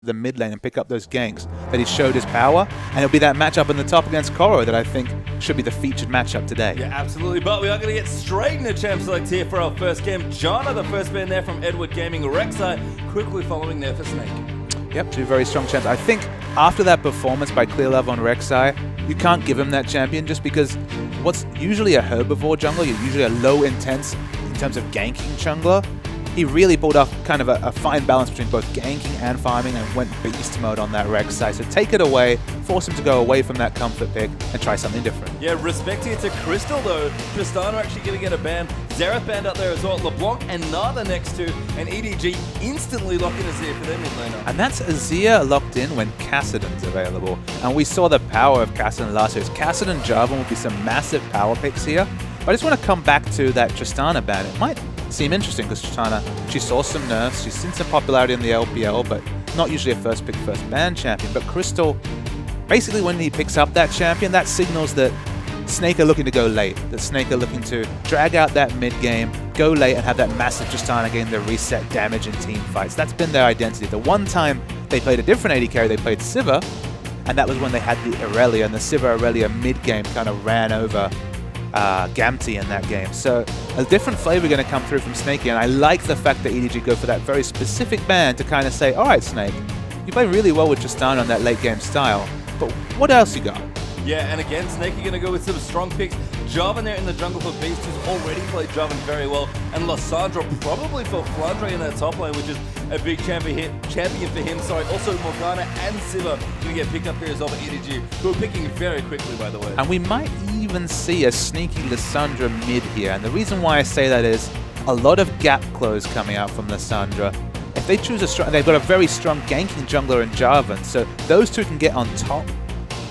the mid lane and pick up those ganks, that he showed his power. And it'll be that matchup in the top against Koro that I think should be the featured matchup today. Yeah, absolutely. But we are going to get straight into Champ Select here for our first game. Jana, the first ban there from Edward Gaming. Rek'Sai quickly following there for Snake. Yep, two very strong champs. I think after that performance by Clear Love on Rek'Sai, you can't give him that champion just because what's usually a herbivore jungler, you're usually a low intense in terms of ganking jungler. He really pulled off kind of a fine balance between both ganking and farming and went beast mode on that Rek'Sai. So take it away, force him to go away from that comfort pick and try something different. Yeah, respect here to Crystal though. Tristana actually going to get a ban. Xerath banned out there as well. LeBlanc and Nada next to, and EDG instantly locking Azir for their mid laner. And that's Azir locked in when Kassadin's available. And we saw the power of Kassadin last year. Kassadin Jarvan will be some massive power picks here. But I just want to come back to that Tristana ban. It might seem interesting because Tristana, she saw some nerfs, she's seen some popularity in the LPL, but not usually a first pick, first ban champion. But Crystal, basically when he picks up that champion, that signals that Snake are looking to go late, that Snake are looking to drag out that mid game, go late and have that massive Tristana getting the reset damage in team fights. That's been their identity. The one time they played a different AD carry, they played Sivir, and that was when they had the Irelia, and the Sivir Irelia mid game kind of ran over Gamti in that game. So a different flavor going to come through from Snakey, and I like the fact that EDG go for that very specific ban to kind of say, all right, Snake, you play really well with Tristana on that late game style, but what else you got? Yeah, and again, Snakey going to go with some strong picks. Jarvan there in the jungle for Beast, who's already played Jarvan very well, and Lissandra probably for Flandre in that top lane, which is a big champion for him. Sorry, also Morgana and Sivir going to get picked up here as well by EDG, who are picking very quickly, by the way. And we might even see a sneaky Lissandra mid here, and the reason why I say that is a lot of gap close coming out from Lissandra. If they choose a strong, they've got a very strong ganking jungler in Jarvan, so those two can get on top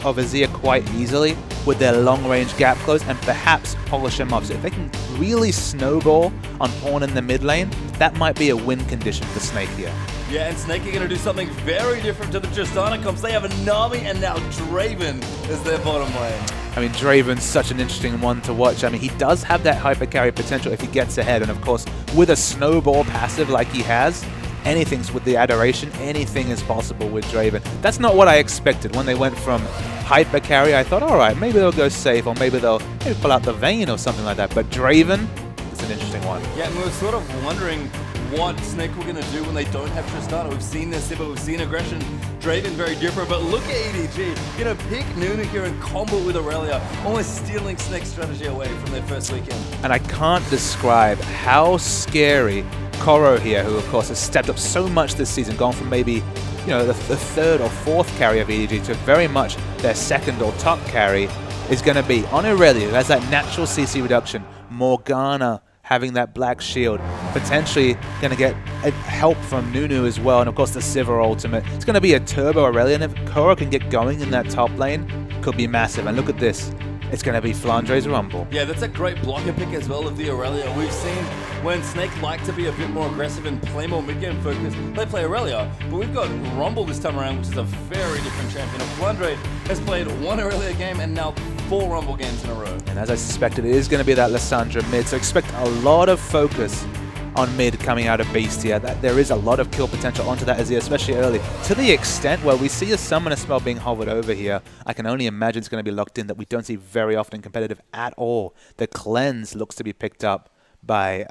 of Azir quite easily with their long-range gap close and perhaps polish him off. So if they can really snowball on Pawn in the mid lane, that might be a win condition for Snake here. Yeah, and Snake are going to do something very different to the Tristana comps. They have a Nami and now Draven as their bottom lane. I mean, Draven's such an interesting one to watch. I mean, he does have that hyper carry potential if he gets ahead, and of course, with a snowball passive like he has, anything's with the adoration, anything is possible with Draven. That's not what I expected when they went from hyper carry. I thought, all right, maybe they'll go safe, or maybe they'll pull out the Vayne or something like that. But Draven is an interesting one. Yeah, and we were sort of wondering what Snake were going to do when they don't have Tristana. We've seen this, but we've seen aggression. Draven very different, but look at EDG. You know, pick Nunu here and combo with Irelia, almost stealing Snake's strategy away from their first weekend. And I can't describe how scary Koro here, who of course has stepped up so much this season, gone from maybe, you know, the third or fourth carry of EDG to very much their second or top carry, is going to be on Irelia, who has that natural CC reduction, Morgana having that black shield, potentially going to get help from Nunu as well, and of course the Sivir ultimate. It's going to be a turbo Irelia, and if Koro can get going in that top lane, could be massive. And look at this. It's going to be Flandre's Rumble. Yeah, that's a great blocker pick as well of the Irelia. We've seen when Snake like to be a bit more aggressive and play more mid-game focused, they play Irelia. But we've got Rumble this time around, which is a very different champion. Flandre has played one Irelia game and now 4 Rumble games in a row. And as I suspected, it is going to be that Lissandra mid, so expect a lot of focus on mid coming out of Beast here. There is a lot of kill potential onto that Azir, especially early. To the extent where we see a Summoner spell being hovered over here, I can only imagine it's going to be locked in, that we don't see very often competitive at all. The Cleanse looks to be picked up by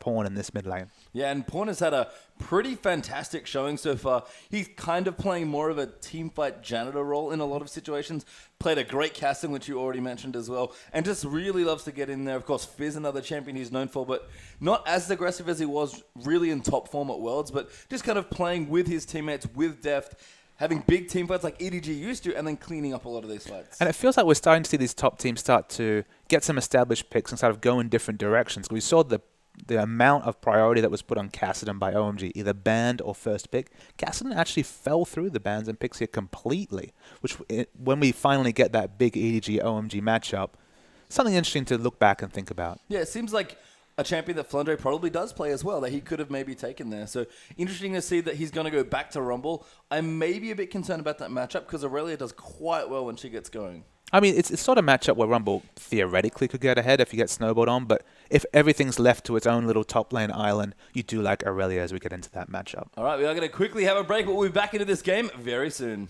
Pawn in this mid lane. Yeah, and Pawn has had a pretty fantastic showing so far. He's kind of playing more of a teamfight janitor role in a lot of situations. Played a great casting, which you already mentioned as well, and just really loves to get in there. Of course, Fizz, another champion he's known for, but not as aggressive as he was really in top form at Worlds, but just kind of playing with his teammates with depth, having big team fights like EDG used to, and then cleaning up a lot of these fights. And it feels like we're starting to see these top teams start to get some established picks and sort of go in different directions. We saw the amount of priority that was put on Kassadin by OMG, either banned or first pick. Kassadin actually fell through the bans and picks here completely, which when we finally get that big EDG OMG matchup, something interesting to look back and think about. Yeah, it seems like a champion that Flandre probably does play as well, that he could have maybe taken there. So interesting to see that he's going to go back to Rumble. I'm maybe a bit concerned about that matchup because Aurelia does quite well when she gets going. I mean, it's sort of matchup where Rumble theoretically could get ahead if you get snowballed on, but if everything's left to its own little top lane island, you do like Aurelia as we get into that matchup. All right, we are going to quickly have a break, but we'll be back into this game very soon.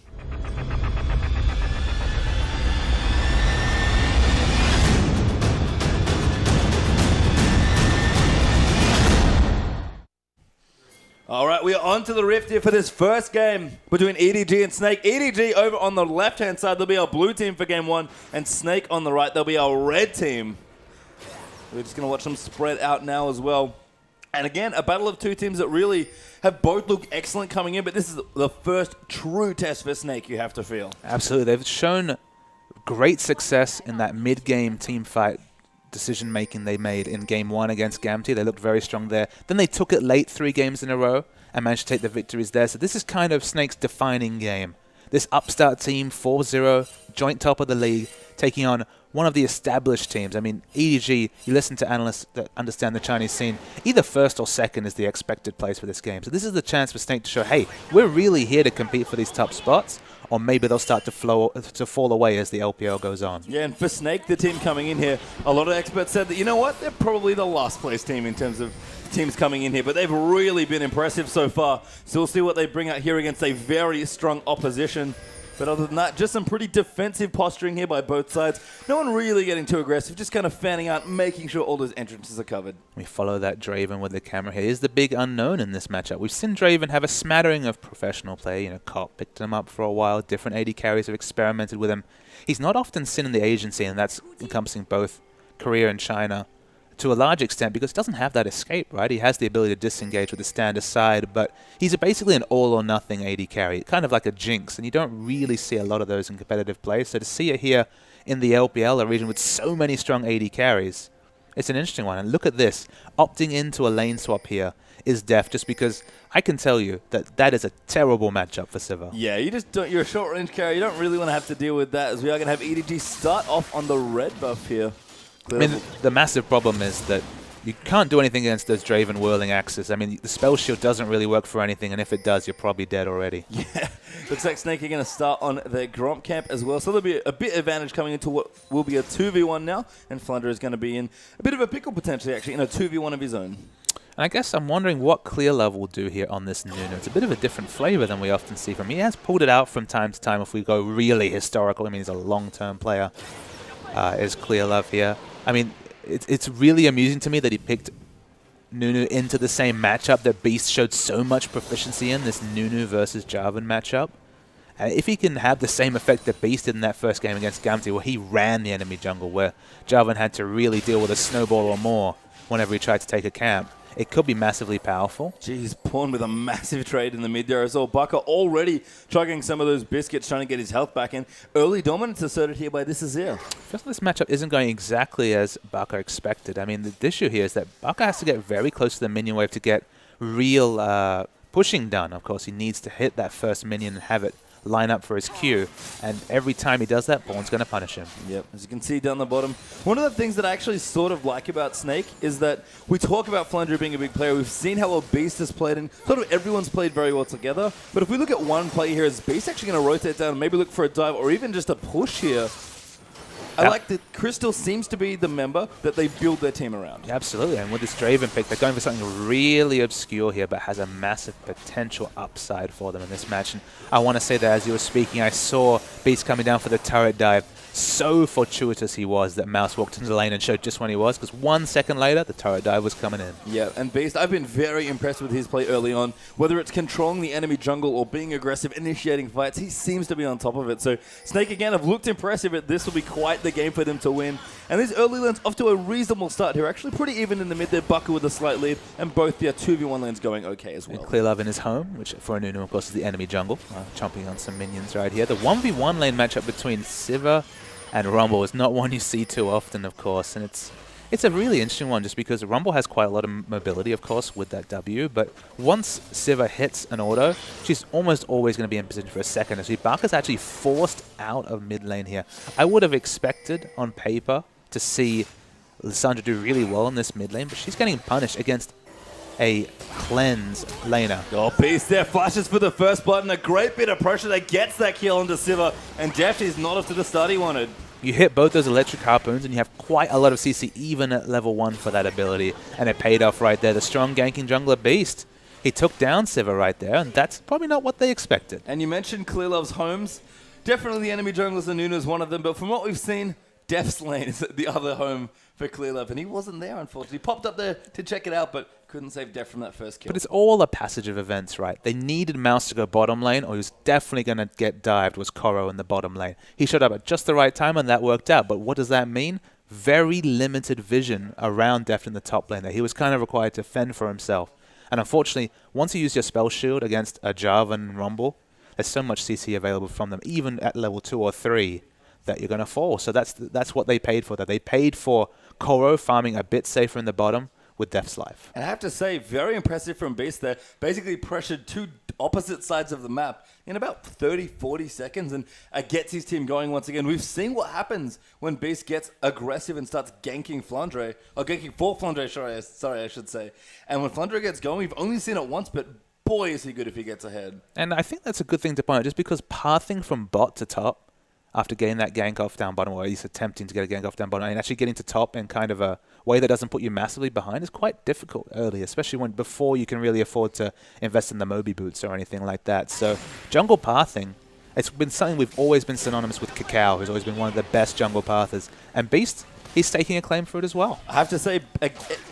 All right, we are on to the Rift here for this first game between EDG and Snake. EDG over on the left-hand side, there'll be our blue team for game one, and Snake on the right, there'll be our red team. We're just going to watch them spread out now as well. And again, a battle of two teams that really have both looked excellent coming in, but this is the first true test for Snake, you have to feel. Absolutely. They've shown great success in that mid-game team fight decision-making they made in Game 1 against Gamty. They looked very strong there. Then they took it late 3 games in a row and managed to take the victories there. So this is kind of Snake's defining game. This upstart team, 4-0, joint top of the league, taking on one of the established teams. I mean, EDG, you listen to analysts that understand the Chinese scene, either first or second is the expected place for this game. So this is the chance for Snake to show, hey, we're really here to compete for these top spots, or maybe they'll start to fall away as the LPL goes on. Yeah, and for Snake, the team coming in here, a lot of experts said that, you know what, they're probably the last place team in terms of teams coming in here, but they've really been impressive so far. So we'll see what they bring out here against a very strong opposition. But other than that, just some pretty defensive posturing here by both sides. No one really getting too aggressive, just kind of fanning out, making sure all those entrances are covered. We follow that Draven with the camera here. He's the big unknown in this matchup. We've seen Draven have a smattering of professional play. You know, Cop picked him up for a while. Different AD carries have experimented with him. He's not often seen in the Asian scene, and that's encompassing both Korea and China to a large extent because he doesn't have that escape, right? He has the ability to disengage with the stand aside, but he's basically an all-or-nothing AD carry, kind of like a Jinx, and you don't really see a lot of those in competitive play. So to see it here in the LPL, a region with so many strong AD carries, it's an interesting one. And look at this. Opting into a lane swap here is def, just because I can tell you that that is a terrible matchup for Siva. Yeah, you just don't, you're a short-range carry. You don't really want to have to deal with that, as we are going to have EDG start off on the red buff here. I mean, the massive problem is that you can't do anything against those Draven whirling axes. I mean, the spell shield doesn't really work for anything, and if it does, you're probably dead already. Yeah, looks like Snake are going to start on their Gromp camp as well. So there'll be a bit advantage coming into what will be a 2v1 now, and Flandre is going to be in a bit of a pickle potentially, actually, in a 2v1 of his own. And I guess I'm wondering what Clear Love will do here on this Nunu. It's a bit of a different flavor than we often see from him. He has pulled it out from time to time if we go really historical. I mean, he's a long-term player, is Clear Love here. I mean, it's really amusing to me that he picked Nunu into the same matchup that Beast showed so much proficiency in, this Nunu versus Jarvan matchup. If he can have the same effect that Beast did in that first game against Gamty, where he ran the enemy jungle, where Jarvan had to really deal with a snowball or more whenever he tried to take a camp, it could be massively powerful. Jeez, Pawn with a massive trade in the mid there as well. Baka already chugging some of those biscuits, trying to get his health back in. Early dominance asserted here by this Azir. Feels like this matchup isn't going exactly as Baka expected. I mean, the issue here is that Baka has to get very close to the minion wave to get real pushing done. Of course, he needs to hit that first minion and have it line up for his Q, and every time he does that, Born's going to punish him. Yep, as you can see down the bottom. One of the things that I actually sort of like about Snake is that we talk about Flandre being a big player. We've seen how well Beast has played, and sort of everyone's played very well together. But if we look at one play here, is Beast actually going to rotate down and maybe look for a dive or even just a push here? I like that Crystal seems to be the member that they build their team around. Absolutely, and with this Draven pick, they're going for something really obscure here, but has a massive potential upside for them in this match. And I want to say that as you were speaking, I saw Beast coming down for the turret dive. So fortuitous he was that Mouse walked into the lane and showed just when he was, because 1 second later, the turret dive was coming in. Yeah, and Beast, I've been very impressed with his play early on. Whether it's controlling the enemy jungle or being aggressive, initiating fights, he seems to be on top of it. So Snake, again, have looked impressive. This will be quite the game for them to win. And these early lanes off to a reasonable start here. Actually pretty even in the mid there. Baka with a slight lead, and both their 2v1 lanes going okay as well. And Clear Love in his home, which for a Nunu, of course, is the enemy jungle. Chomping on some minions right here. The 1v1 lane matchup between Siva and Rumble is not one you see too often, of course, and it's a really interesting one just because Rumble has quite a lot of mobility, of course, with that W, but once Siva hits an auto, she's almost always going to be in position for a second. So Baka's actually forced out of mid lane here. I would have expected, on paper, to see Lissandra do really well in this mid lane, but she's getting punished against a cleanse laner. Oh, Beast there flashes for the first blood and a great bit of pressure that gets that kill onto Sivir, and Deft is not up to the start he wanted. You hit both those electric harpoons and you have quite a lot of CC even at level 1 for that ability, and it paid off right there. The strong ganking jungler Beast, he took down Sivir right there, and that's probably not what they expected. And you mentioned Clearlove's homes. Definitely the enemy junglers, Anuna is one of them, but from what we've seen, Deft's lane is the other home for Clearlove, and he wasn't there, unfortunately. He popped up there to check it out, but couldn't save Deft from that first kill. But it's all a passage of events, right? They needed Mouse to go bottom lane, or he was definitely going to get dived, was Koro in the bottom lane. He showed up at just the right time, and that worked out. But what does that mean? Very limited vision around Deft in the top lane there. He was kind of required to fend for himself. And unfortunately, once you use your spell shield against a Jarvan and Rumble, there's so much CC available from them, even at level 2 or 3, that you're going to fall. So that's what they paid for. That they paid for Koro farming a bit safer in the bottom with Deft's life. And I have to say, very impressive from Beast there. Basically pressured two opposite sides of the map in about 30, 40 seconds and gets his team going once again. We've seen what happens when Beast gets aggressive and starts ganking Flandre, or ganking for Flandre, sorry, I should say. And when Flandre gets going, we've only seen it once, but boy, is he good if he gets ahead. And I think that's a good thing to point out, just because pathing from bot to top after getting that gank off down bottom, or at least attempting to get a gank off down bottom, and actually getting to top in kind of a way that doesn't put you massively behind is quite difficult early, especially before you can really afford to invest in the Moby boots or anything like that. So jungle pathing, it's been something we've always been synonymous with Cacao, who's always been one of the best jungle pathers. And Beast, he's taking a claim for it as well. I have to say,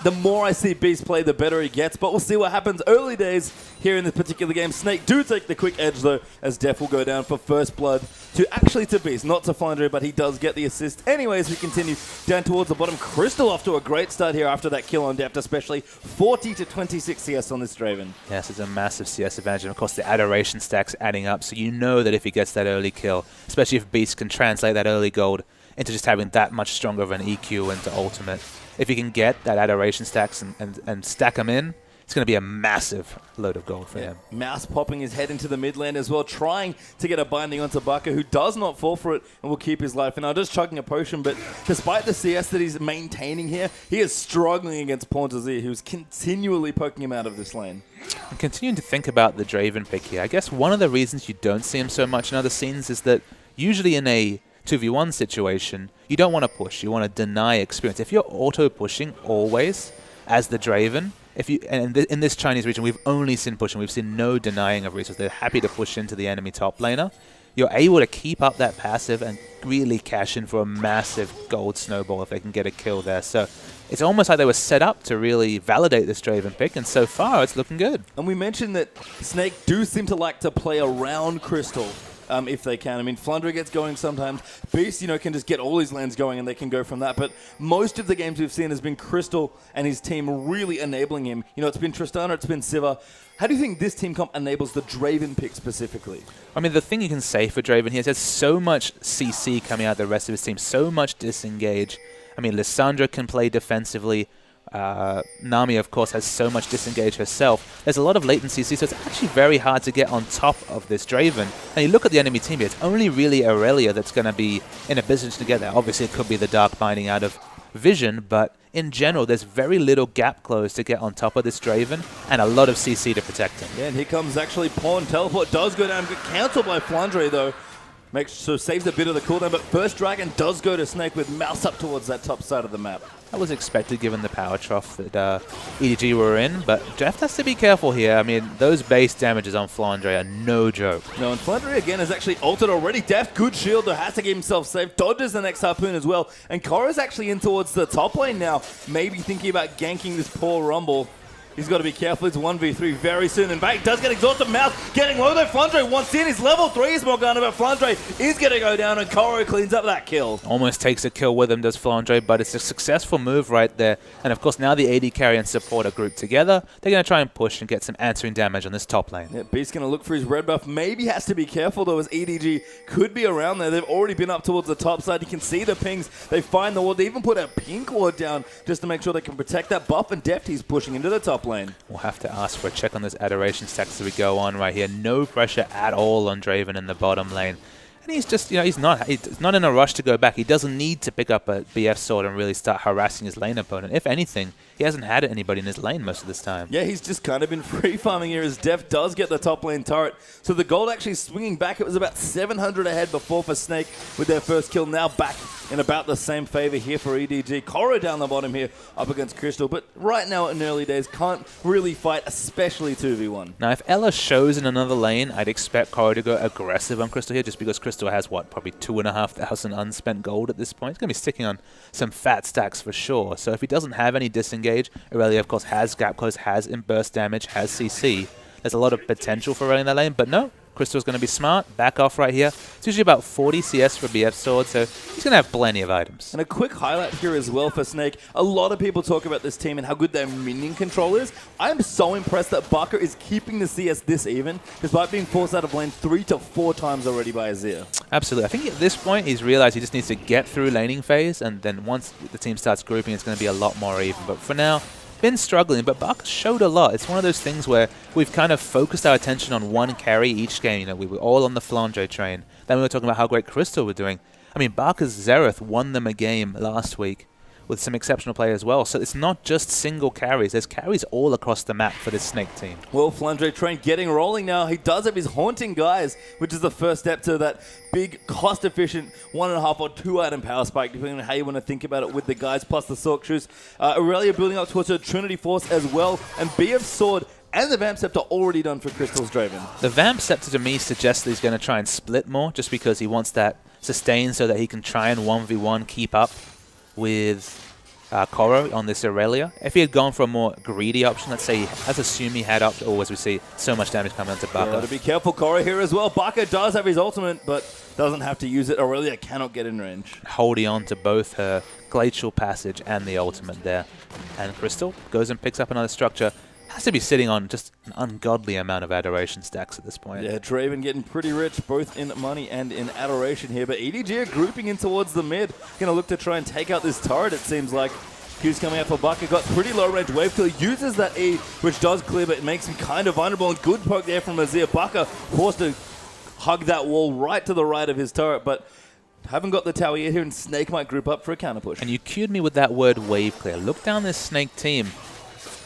the more I see Beast play, the better he gets. But we'll see what happens early days here in this particular game. Snake do take the quick edge, though, as Def will go down for first blood to Beast, not to Flandre, but he does get the assist. Anyways, we continue down towards the bottom. Crystal off to a great start here after that kill on Deft, especially 40 to 26 CS on this Draven. Yes, it's a massive CS advantage, and of course the adoration stacks adding up, so you know that if he gets that early kill, especially if Beast can translate that early gold into just having that much stronger of an EQ into ultimate. If you can get that adoration stacks and stack them in, it's going to be a massive load of gold for him. Mouse popping his head into the mid lane as well, trying to get a binding onto Baka, who does not fall for it and will keep his life. And now just chugging a potion, but despite the CS that he's maintaining here, he is struggling against Porntazir, who's continually poking him out of this lane. I'm continuing to think about the Draven pick here. I guess one of the reasons you don't see him so much in other scenes is that usually in a 2v1 situation, you don't want to push. You want to deny experience. If you're auto-pushing always as the Draven, in this Chinese region, we've only seen pushing. We've seen no denying of resources. They're happy to push into the enemy top laner. You're able to keep up that passive and really cash in for a massive gold snowball if they can get a kill there. So it's almost like they were set up to really validate this Draven pick, and so far it's looking good. And we mentioned that Snake do seem to like to play around Crystal. If they can. I mean, Flandre gets going sometimes. Beast, can just get all his lands going and they can go from that. But most of the games we've seen has been Crystal and his team really enabling him. It's been Tristana, it's been Sivir. How do you think this team comp enables the Draven pick specifically? I mean, the thing you can say for Draven here is there's so much CC coming out of the rest of his team, so much disengage. I mean, Lissandra can play defensively. Nami, of course, has so much disengage herself. There's a lot of latency, so it's actually very hard to get on top of this Draven. And you look at the enemy team here, it's only really Aurelia that's going to be in a position to get there. Obviously, it could be the Dark Binding out of vision, but in general, there's very little gap close to get on top of this Draven, and a lot of CC to protect him. Yeah, and here comes actually Pawn. Teleport does go down, get cancelled by Flandre, though. Saves a bit of the cooldown, but first Dragon does go to Snake with Mouse up towards that top side of the map. That was expected given the power trough that EDG were in, but Jeff has to be careful here. I mean, those base damages on Flandre are no joke. No, and Flandre again is actually ulted already. Deft, good shield, though, has to keep himself safe. Dodges the next harpoon as well. And Kora's actually in towards the top lane now, maybe thinking about ganking this poor Rumble. He's got to be careful. It's 1v3 very soon. And back does get exhausted. Mouse getting low though. Flandre wants in. He's level 3 is Morgana, but Flandre is going to go down and Koro cleans up that kill. Almost takes a kill with him, does Flandre, but it's a successful move right there. And of course, now the AD carry and support are grouped together. They're going to try and push and get some answering damage on this top lane. Yeah, Beast's going to look for his red buff. Maybe has to be careful though, as EDG could be around there. They've already been up towards the top side. You can see the pings. They find the ward. They even put a pink ward down just to make sure they can protect that buff. And Deft, he's pushing into the top lane. We'll have to ask for a check on this adoration stacks as we go on right here. No pressure at all on Draven in the bottom lane. And he's just, he's not in a rush to go back. He doesn't need to pick up a BF sword and really start harassing his lane opponent. If anything, he hasn't had anybody in his lane most of this time. Yeah, he's just kind of been free farming here as Def does get the top lane turret. So the gold actually swinging back. It was about 700 ahead before for Snake with their first kill. Now back in about the same favor here for EDG. Koro down the bottom here up against Crystal, but right now in early days can't really fight, especially 2v1. Now if Ella shows in another lane, I'd expect Koro to go aggressive on Crystal here, just because Crystal has, what, probably 2,500 unspent gold at this point. He's going to be sticking on some fat stacks for sure. So if he doesn't have any disengage, Aurelia of course has gap close, has burst damage, has CC. There's a lot of potential for Aurelia in that lane, but no. Crystal's going to be smart, back off right here. It's usually about 40 CS for BF Sword, so he's going to have plenty of items. And a quick highlight here as well for Snake. A lot of people talk about this team and how good their minion control is. I'm so impressed that Barker is keeping the CS this even, despite being forced out of lane 3 to 4 times already by Azir. Absolutely. I think at this point he's realized he just needs to get through laning phase, and then once the team starts grouping, it's going to be a lot more even. But for now, been struggling, but Barker showed a lot. It's one of those things where we've kind of focused our attention on one carry each game. We were all on the Flandre train. Then we were talking about how great Crystal were doing. I mean, Barker's Xerath won them a game last week with some exceptional play as well. So it's not just single carries. There's carries all across the map for this Snake team. Well, Flandre train getting rolling now. He does have his haunting guys, which is the first step to that big, cost-efficient 1.5 or 2 item power spike, depending on how you want to think about it with the guys plus the Sork Shoes. Aurelia building up towards her Trinity Force as well, and BF Sword and the Vamp Scepter already done for Crystal's Draven. The Vamp Scepter to me suggests that he's going to try and split more, just because he wants that sustain so that he can try and 1v1 keep up with Koro on this Aurelia. If he had gone for a more greedy option, let's say, let's assume he had up, as we see so much damage coming onto Barker. Got to be careful, Koro here as well. Barker does have his ultimate, but doesn't have to use it. Aurelia cannot get in range. Holding on to both her Glacial Passage and the ultimate there. And Crystal goes and picks up another structure. Has to be sitting on just an ungodly amount of adoration stacks at this point. Yeah, Draven getting pretty rich, both in money and in adoration here. But EDG are grouping in towards the mid. Going to look to try and take out this turret, it seems like. Q's coming out for Barker. Got pretty low range wave clear. Uses that E, which does clear, but it makes him kind of vulnerable. And good poke there from Azir. Barker forced to hug that wall right to the right of his turret, but haven't got the tower yet here, and Snake might group up for a counter push. And you cued me with that word wave clear. Look down this Snake team.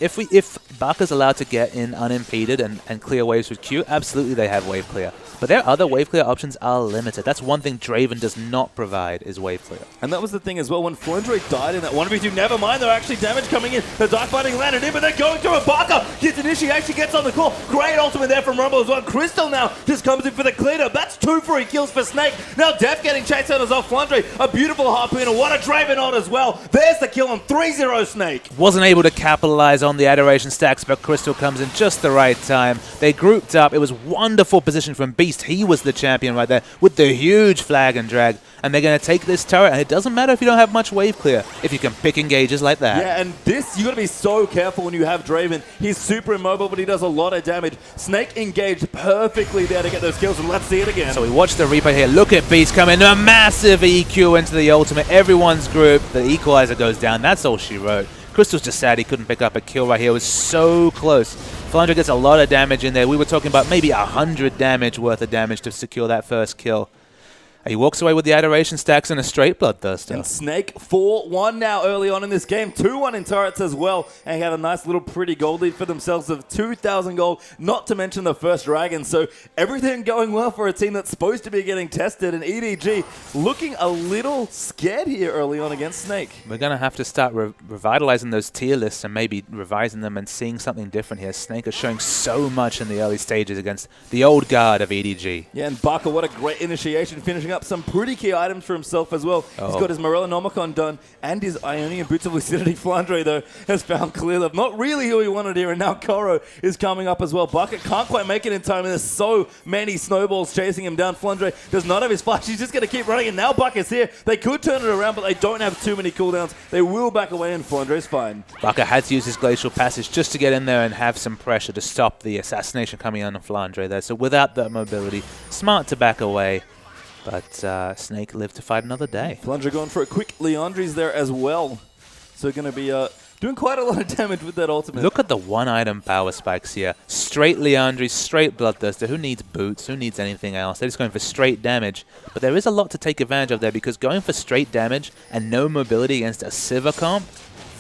If Barker's allowed to get in unimpeded and clear waves with Q, absolutely they have wave clear. But their other wave clear options are limited. That's one thing Draven does not provide, is wave clear. And that was the thing as well, when Flandre died in that 1v2, never mind, there actually damage coming in. The Dark Binding landed in, but they're going through it. Barker gets initiation, gets on the call. Great ultimate there from Rumble as well. Crystal now just comes in for the cleanup. That's 2 free kills for Snake. Now Def getting chased out as well. Flandre, a beautiful harpoon, and what a Draven on as well. There's the kill on 3-0 Snake. Wasn't able to capitalize on the adoration stacks, but Crystal comes in just the right time. They grouped up. It was wonderful position from Beast. He was the champion right there with the huge flag and drag. And they're going to take this turret, and it doesn't matter if you don't have much wave clear, if you can pick engages like that. Yeah, and this, you got to be so careful when you have Draven. He's super immobile, but he does a lot of damage. Snake engaged perfectly there to get those kills, and let's see it again. So we watch the replay here. Look at Beast come in. A massive EQ into the ultimate. Everyone's group. The equalizer goes down. That's all she wrote. Crystal's just sad he couldn't pick up a kill right here. It was so close. Flandre gets a lot of damage in there. We were talking about maybe 100 damage worth of damage to secure that first kill. He walks away with the adoration stacks and a straight bloodthirster. And Snake 4-1 now early on in this game. 2-1 in turrets as well. And he had a nice little pretty gold lead for themselves of 2,000 gold, not to mention the first dragon. So everything going well for a team that's supposed to be getting tested. And EDG looking a little scared here early on against Snake. We're going to have to start revitalizing those tier lists and maybe revising them and seeing something different here. Snake is showing so much in the early stages against the old guard of EDG. Yeah, and Barker, what a great initiation, finishing up some pretty key items for himself as well. He's got his Morella Nomicon done and his Ionian Boots of Lucidity. Flandre, though, has found clear love. Not really who he wanted here, and now Koro is coming up as well. Bucket can't quite make it in time, and there's so many snowballs chasing him down. Flandre does not have his flash. He's just going to keep running, and now Bucket's here. They could turn it around, but they don't have too many cooldowns. They will back away, and Flandre's fine. Bucket had to use his Glacial Passage just to get in there and have some pressure to stop the assassination coming on Flandre there. So without that mobility, smart to back away. But Snake lived to fight another day. Flandre going for a quick Leandri's there as well. So going to be doing quite a lot of damage with that ultimate. Look at the one-item power spikes here. Straight Leandri, straight Bloodthirster. Who needs boots? Who needs anything else? They're just going for straight damage. But there is a lot to take advantage of there, because going for straight damage and no mobility against a Sivir comp,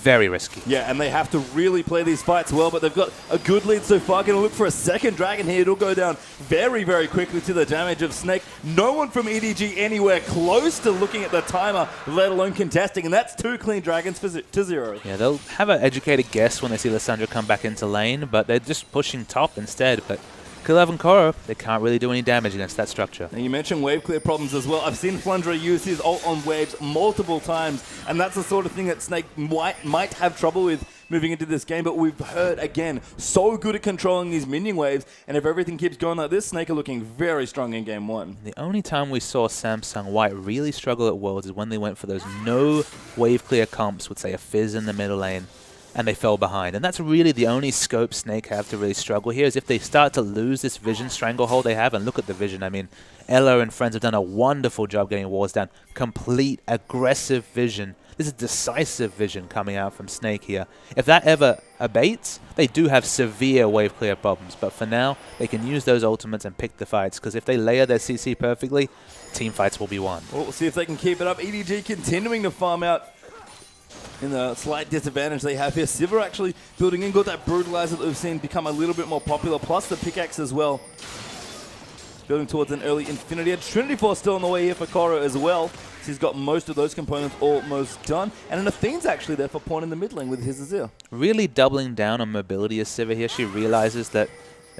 very risky. Yeah, and they have to really play these fights well, but they've got a good lead so far. Going to look for a second dragon here. It'll go down very, very quickly to the damage of Snake. No one from EDG anywhere close to looking at the timer, let alone contesting, and that's 2 clean dragons to 0. Yeah, they'll have an educated guess when they see Lissandra come back into lane, but they're just pushing top instead. But Killer and Koro, they can't really do any damage against that structure. And you mentioned wave clear problems as well. I've seen Flundra use his ult on waves multiple times, and that's the sort of thing that Snake might have trouble with moving into this game, but we've heard, again, so good at controlling these minion waves, and if everything keeps going like this, Snake are looking very strong in Game 1. The only time we saw Samsung White really struggle at Worlds is when they went for those no wave clear comps with, say, a Fizz in the middle lane, and they fell behind. And that's really the only scope Snake have to really struggle here, is if they start to lose this vision stranglehold they have. And look at the vision. I mean, Ella and friends have done a wonderful job getting walls down. Complete, aggressive vision. This is decisive vision coming out from Snake here. If that ever abates, they do have severe wave clear problems. But for now, they can use those ultimates and pick the fights, because if they layer their CC perfectly, team fights will be won. Well, we'll see if they can keep it up. EDG continuing to farm out in the slight disadvantage they have here. Sivir actually building in, got that Brutalizer that we've seen become a little bit more popular, plus the pickaxe as well. Building towards an early Infinity Edge. Trinity Force still on the way here for Koro as well. So he's got most of those components almost done. And an Athene's actually there for pawn in the mid lane with his Azir. Really doubling down on mobility as Sivir here. She realizes that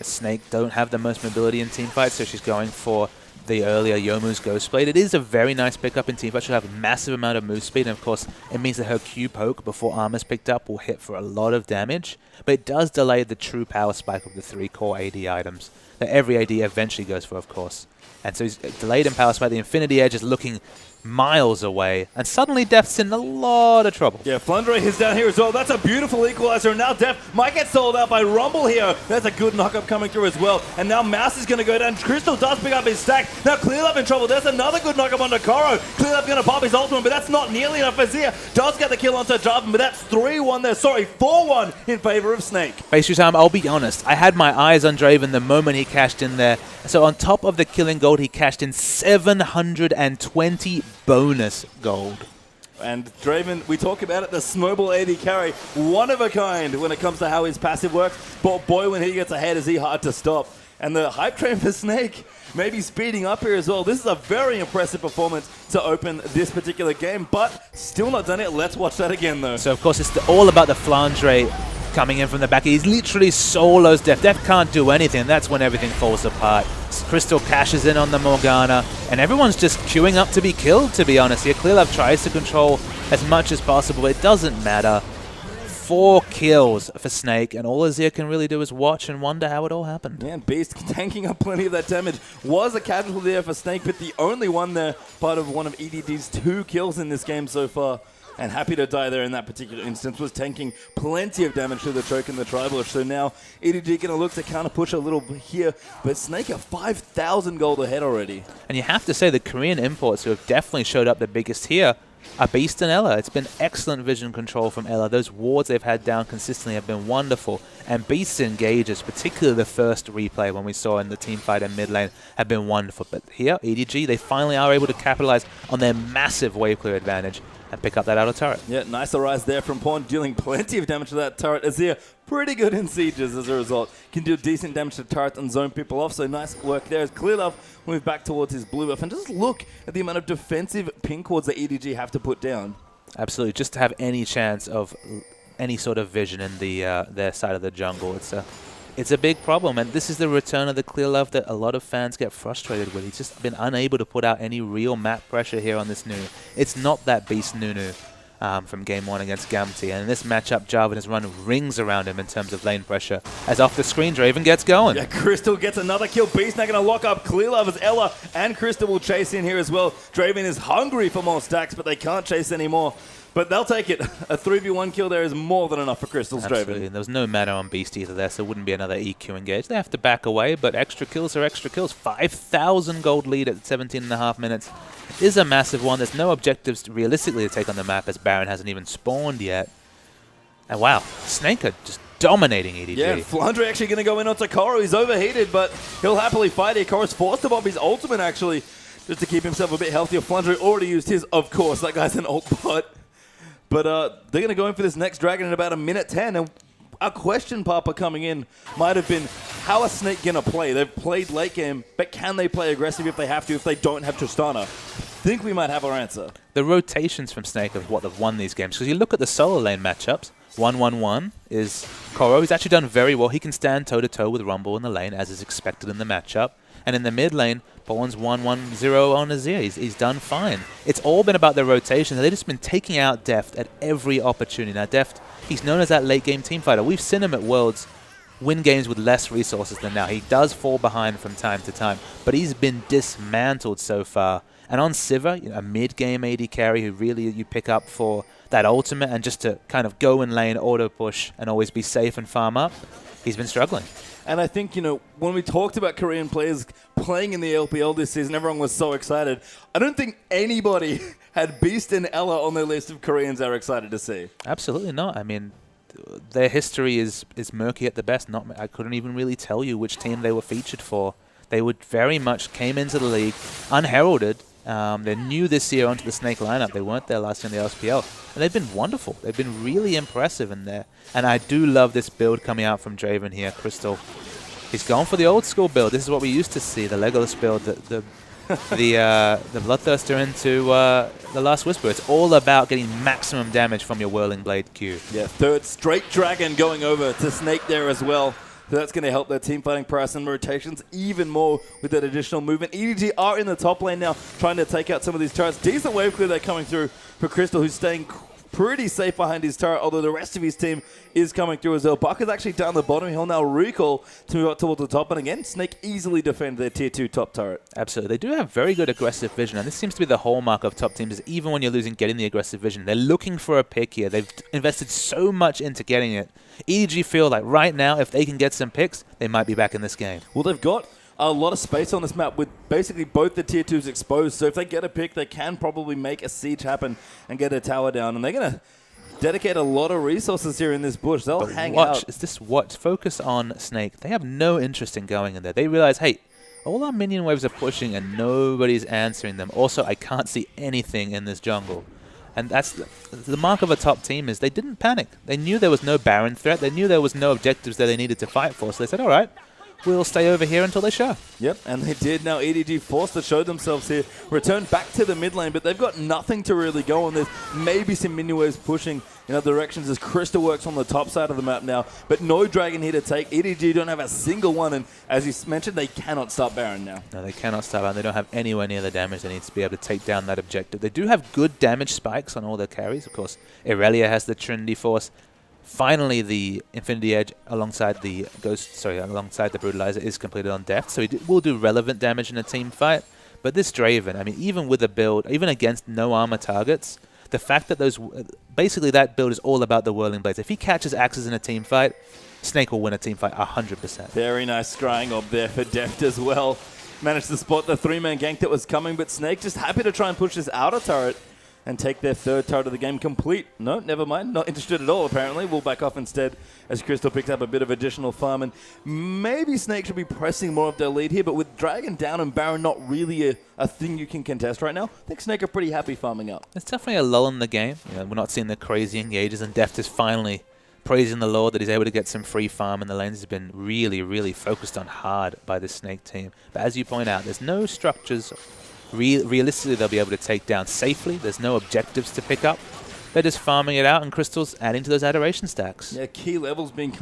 Snake don't have the most mobility in teamfights, so she's going for the earlier Youmuu's Ghostblade. It is a very nice pickup in teamfight. She'll have a massive amount of move speed, and of course, it means that her Q poke before armor's picked up will hit for a lot of damage, but it does delay the true power spike of the 3 core AD items that every AD eventually goes for, of course. And so he's delayed in power spike. The Infinity Edge is looking miles away, and suddenly Def's in a lot of trouble. Yeah, Flundra is down here as well. That's a beautiful equalizer, and now Def might get sold out by Rumble here. That's a good knock-up coming through as well. And now Mouse is going to go down. Crystal does pick up his stack. Now Clearlove in trouble. There's another good knock-up onto Koro. Clearlove going to pop his ultimate, but that's not nearly enough. Azir does get the kill onto Jarvan, but that's 3-1 there. Sorry, 4-1 in favor of Snake. Basically, time, I'll be honest, I had my eyes on Draven the moment he cashed in there. So on top of the killing gold, he cashed in 720 bonus gold. And Draven, we talk about it, the Smobal AD carry, one of a kind when it comes to how his passive works. But boy, when he gets ahead, is he hard to stop. And the hype train for Snake maybe speeding up here as well. This is a very impressive performance to open this particular game, but still not done it. Let's watch that again, though. So, of course, it's all about the Flandre coming in from the back. He's literally solos Def. Def can't do anything. That's when everything falls apart. Crystal cashes in on the Morgana, and everyone's just queuing up to be killed, to be honest here. Clearlove tries to control as much as possible. It doesn't matter. 4 kills for Snake, and all Azir can really do is watch and wonder how it all happened. Yeah, and Beast tanking up plenty of that damage. Was a casualty there for Snake, but the only one there, part of one of EDG's 2 kills in this game so far. And happy to die there in that particular instance, was tanking plenty of damage to the choke and the tribal. So now EDG going to look to counter push a little bit here, but Snake are 5,000 gold ahead already. And you have to say the Korean imports who have definitely showed up the biggest here are Beast and Ella. It's been excellent vision control from Ella. Those wards they've had down consistently have been wonderful. And Beast's engages, particularly the first replay when we saw in the team fight in mid lane, have been wonderful. But here, EDG, they finally are able to capitalize on their massive wave clear advantage and pick up that outer turret. Yeah, nice rise there from Pawn, dealing plenty of damage to that turret. Azir, pretty good in sieges as a result. Can do decent damage to turrets and zone people off, so nice work there. As Clearlove move back towards his blue buff, and just look at the amount of defensive pin cords that EDG have to put down. Absolutely, just to have any chance of any sort of vision in the their side of the jungle. It's a big problem, and this is the return of the Clearlove that a lot of fans get frustrated with. He's just been unable to put out any real map pressure here on this Nunu. It's not that Beast Nunu from Game 1 against Gamti, and in this matchup, Jarvan has run rings around him in terms of lane pressure, as off the screen, Draven gets going. Yeah, Crystal gets another kill. Beast now going to lock up Clearlove as Ella and Crystal will chase in here as well. Draven is hungry for more stacks, but they can't chase anymore. But they'll take it. A 3v1 kill there is more than enough for Crystal's Absolutely. Draven. There was no mana on Beast either there, so it wouldn't be another EQ engage. They have to back away, but extra kills are extra kills. 5,000 gold lead at 17.5 minutes is a massive one. There's no objectives realistically to take on the map, as Baron hasn't even spawned yet. And wow, Snake are just dominating EDG. Yeah, Flandre actually going to go in onto Koro. He's overheated, but he'll happily fight here. Koro's forced to pop his ultimate, actually, just to keep himself a bit healthier. Flandre already used his, of course. That guy's an ult bot. But they're going to go in for this next dragon in about a minute 10. And our question, Papa, coming in might have been, how are Snake going to play? They've played late game, but can they play aggressive if they have to, if they don't have Tristana? Think we might have our answer. The rotations from Snake of what they've won these games. Because you look at the solo lane matchups, 1-1-1 is Koro. He's actually done very well. He can stand toe-to-toe with Rumble in the lane, as is expected in the matchup. And in the mid lane, Pawn's 1-1-0 on Azir. He's done fine. It's all been about their rotations. They've just been taking out Deft at every opportunity. Now, Deft, he's known as that late-game team fighter. We've seen him at Worlds win games with less resources than now. He does fall behind from time to time, but he's been dismantled so far. And on Sivir, you know, a mid-game AD carry who really you pick up for that ultimate and just to kind of go in lane, auto-push, and always be safe and farm up, he's been struggling. And I think, you know, when we talked about Korean players playing in the LPL this season, everyone was so excited. I don't think anybody had Beast and Ella on their list of Koreans they're excited to see. Absolutely not. I mean, their history is murky at the best. I couldn't even really tell you which team they were featured for. They would very much came into the league unheralded. They're new this year onto the Snake lineup. They weren't there last year in the LPL. And they've been wonderful. They've been really impressive in there. And I do love this build coming out from Draven here, Crystal. He's gone for the old school build. This is what we used to see, the Legolas build, the Bloodthirster into the Last Whisper. It's all about getting maximum damage from your Whirling Blade Q. Yeah, third straight dragon going over to Snake there as well. So that's going to help their team fighting prowess and rotations even more with that additional movement. EDG are in the top lane now, trying to take out some of these turrets. Decent wave clear they're coming through for Crystal, who's staying pretty safe behind his turret, although the rest of his team is coming through as well. Buck is actually down the bottom. He'll now recall to move up towards the top. And again, Snake easily defend their tier 2 top turret. Absolutely. They do have very good aggressive vision. And this seems to be the hallmark of top teams, is even when you're losing, getting the aggressive vision. They're looking for a pick here. They've invested so much into getting it. EDG feel like right now, if they can get some picks, they might be back in this game. Well, they've got a lot of space on this map with basically both the tier 2s exposed. So if they get a pick, they can probably make a siege happen and get a tower down. And they're going to dedicate a lot of resources here in this bush. They'll hang out. Is this what? Focus on Snake. They have no interest in going in there. They realize, hey, all our minion waves are pushing and nobody's answering them. Also, I can't see anything in this jungle. And that's the mark of a top team, is they didn't panic. They knew there was no Baron threat. They knew there was no objectives that they needed to fight for. So they said, all right, we'll stay over here until they show. Yep, and they did. Now EDG forced to show themselves here. Return back to the mid lane, but they've got nothing to really go on. There's maybe some minion waves pushing in other directions as Crystal works on the top side of the map now, but no dragon here to take. EDG don't have a single one, and as you mentioned, they cannot stop Baron now. No, they cannot stop Baron. They don't have anywhere near the damage they need to be able to take down that objective. They do have good damage spikes on all their carries. Of course, Irelia has the Trinity Force. Finally, the Infinity Edge alongside the alongside the Brutalizer is completed on Deft, so it will do relevant damage in a team fight. But this Draven, I mean, even with a build, even against no armor targets, the fact that basically that build is all about the Whirling Blades. If he catches axes in a team fight, Snake will win a team fight 100%. Very nice scrying up there for Deft as well. Managed to spot the 3-man gank that was coming, but Snake just happy to try and push this outer turret and take their third turret of the game complete. No, never mind. Not interested at all, apparently. We'll back off instead as Crystal picks up a bit of additional farm. And maybe Snake should be pressing more of their lead here, but with Dragon down and Baron not really a thing you can contest right now, I think Snake are pretty happy farming up. There's definitely a lull in the game. You know, we're not seeing the crazy engages, and Deft is finally praising the Lord that he's able to get some free farm in the lanes. He's been really, really focused on hard by this Snake team. But as you point out, there's no structures realistically they'll be able to take down safely. There's no objectives to pick up. They're just farming it out, and Crystal's adding to those adoration stacks. Yeah, key levels being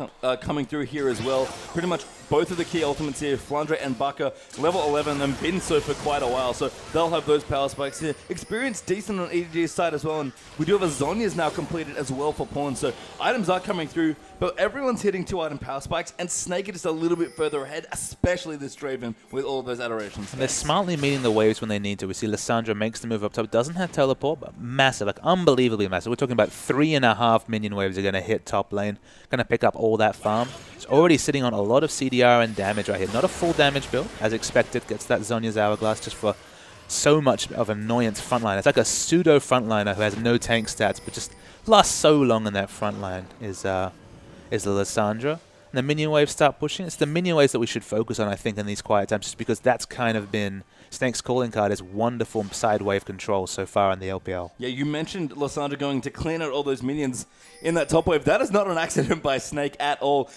coming through here as well. Pretty much both of the key ultimates here, Flandre and Baka, level 11, and been so for quite a while, so they'll have those power spikes here. Experience decent on EDG's side as well, and we do have a Zhonya's now completed as well for Pawn, so items are coming through, but everyone's hitting 2-item power spikes, and Snake is just a little bit further ahead, especially this Draven with all of those adorations. They're smartly meeting the waves when they need to. We see Lissandra makes the move up top, doesn't have teleport, but massive, like unbelievably massive. We're talking about 3.5 minion waves are going to hit top lane, going to pick up all that farm. It's already sitting on a lot of CDR and damage right here. Not a full damage build, as expected. Gets that Zhonya's Hourglass just for so much of annoyance frontline. It's like a pseudo frontliner who has no tank stats, but just lasts so long in that front line is the Lissandra. And the minion waves start pushing. It's the minion waves that we should focus on, I think, in these quiet times, just because that's kind of been Snake's calling card is wonderful side wave control so far in the LPL. Yeah, you mentioned Lissandra going to clean out all those minions in that top wave. That is not an accident by Snake at all.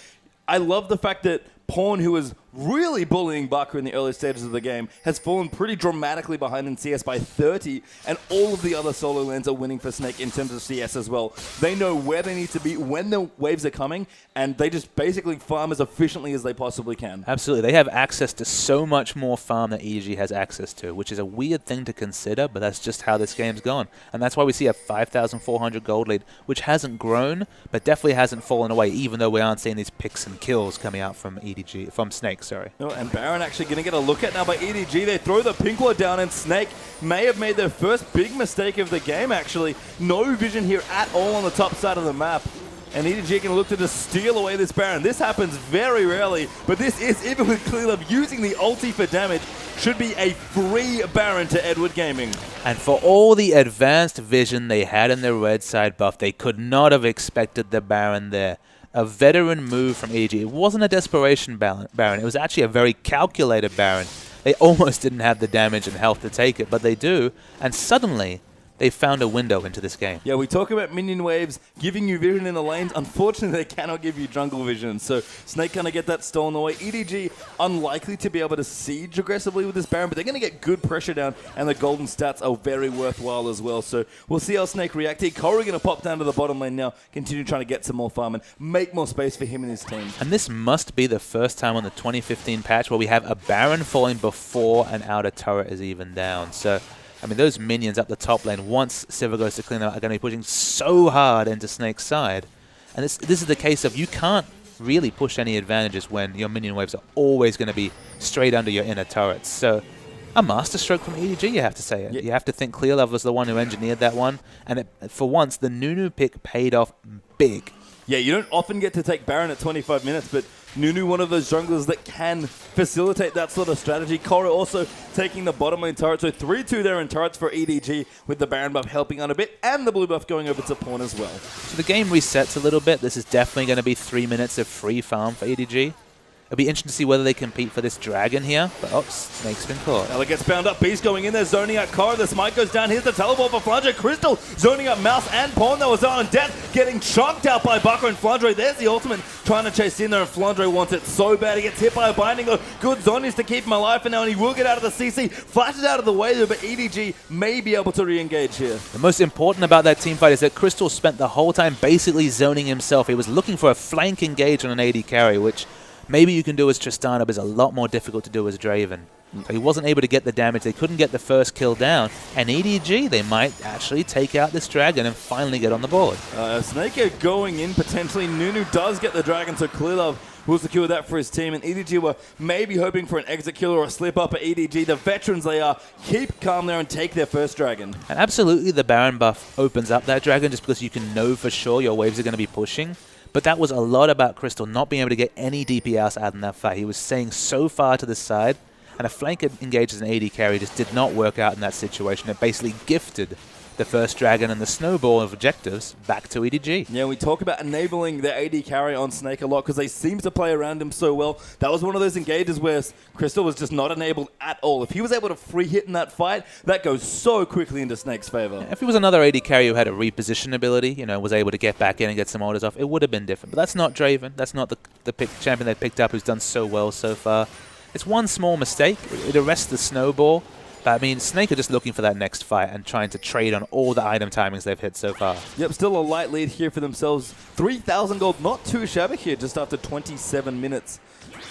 I love the fact that Pawn, who was really bullying Baka in the early stages of the game, has fallen pretty dramatically behind in CS by 30, and all of the other solo lanes are winning for Snake in terms of CS as well. They know where they need to be when the waves are coming, and they just basically farm as efficiently as they possibly can. Absolutely. They have access to so much more farm that EDG has access to, which is a weird thing to consider, but that's just how this game's gone. And that's why we see a 5,400 gold lead, which hasn't grown, but definitely hasn't fallen away, even though we aren't seeing these picks and kills coming out from EDG, from Snake, sorry. Oh, and Baron actually going to get a look at now by EDG. They throw the pink ward down, and Snake may have made their first big mistake of the game, actually. No vision here at all on the top side of the map. And EDG going to look to just steal away this Baron. This happens very rarely, but this is, even with Clearlove using the ulti for damage, should be a free Baron to Edward Gaming. And for all the advanced vision they had in their red side buff, they could not have expected the Baron there. A veteran move from EDG. It wasn't a desperation Baron. It was actually a very calculated Baron. They almost didn't have the damage and health to take it, but they do. And suddenly, they found a window into this game. Yeah, we talk about minion waves giving you vision in the lanes. Unfortunately, they cannot give you jungle vision. So Snake kind of get that stolen away. EDG unlikely to be able to siege aggressively with this Baron, but they're going to get good pressure down, and the golden stats are very worthwhile as well. So we'll see how Snake react here. Corey going to pop down to the bottom lane now, continue trying to get some more farm and make more space for him and his team. And this must be the first time on the 2015 patch where we have a Baron falling before an outer turret is even down. So I mean, those minions up the top lane, once Sivir goes to clean out, are going to be pushing so hard into Snake's side. And this is the case of you can't really push any advantages when your minion waves are always going to be straight under your inner turrets. So a masterstroke from EDG, you have to say it. Yeah. You have to think Clearlove was the one who engineered that one. And for once, the Nunu pick paid off big. Yeah, you don't often get to take Baron at 25 minutes, but Nunu, one of those junglers that can facilitate that sort of strategy. Korra also taking the bottom lane turret, so 3-2 there in turrets for EDG, with the Baron buff helping on a bit, and the blue buff going over to Pawn as well. So the game resets a little bit. This is definitely going to be 3 minutes of free farm for EDG. It'll be interesting to see whether they compete for this dragon here. But, oh, Snake's been caught. Ella gets bound up. Beast going in there, zoning out Korra. The smite goes down. Here's the teleport for Flandre. Crystal zoning up Mouse and Pawn that was on death, getting chunked out by Baka and Flandre. There's the ultimate trying to chase in there, and Flandre wants it so bad. He gets hit by a binding. Good zonies to keep him alive for now, and he will get out of the CC. Flashes out of the way there, but EDG may be able to re-engage here. The most important about that teamfight is that Crystal spent the whole time basically zoning himself. He was looking for a flank engage on an AD carry, which maybe you can do as Tristana, but it's a lot more difficult to do as Draven. So he wasn't able to get the damage. They couldn't get the first kill down. And EDG, they might actually take out this dragon and finally get on the board. Snake going in potentially. Nunu does get the dragon, so Clearlove will secure that for his team. And EDG were maybe hoping for an exit kill or a slip up at EDG. The veterans they are, keep calm there and take their first dragon. And absolutely the Baron buff opens up that dragon just because you can know for sure your waves are going to be pushing. But that was a lot about Crystal not being able to get any DPS out in that fight. He was staying so far to the side, and a flank engaged as an AD carry just did not work out in that situation. It basically gifted the first dragon and the snowball of objectives back to EDG. Yeah, we talk about enabling the AD carry on Snake a lot because they seem to play around him so well. That was one of those engages where Crystal was just not enabled at all. If he was able to free hit in that fight, that goes so quickly into Snake's favor. Yeah, if he was another AD carry who had a reposition ability, you know, was able to get back in and get some orders off, it would have been different. But that's not Draven. That's not the champion they picked up who's done so well so far. It's one small mistake. It arrests the snowball. But, I mean, Snake are just looking for that next fight and trying to trade on all the item timings they've hit so far. Yep, still a light lead here for themselves. 3,000 gold, not too shabby here, just after 27 minutes